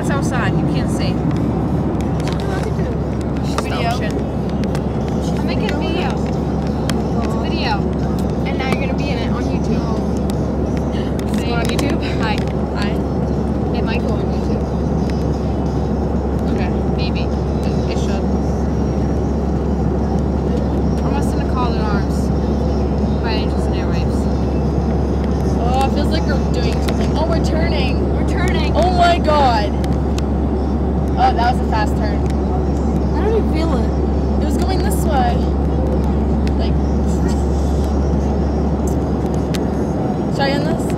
It's outside. You can't see. Video. I'm making a video. It's a video. And now you're gonna be in it on YouTube. Is it on YouTube? Hi. Hi. It might go on YouTube. Okay. Maybe. It should. I'm listening to Call in Arms by Angels and Airwaves. Oh, it feels like we're doing something. Oh, we're turning. We're turning. Oh my god. Oh, that was a fast turn. I don't even feel it. It was going this way. Like, should I end this?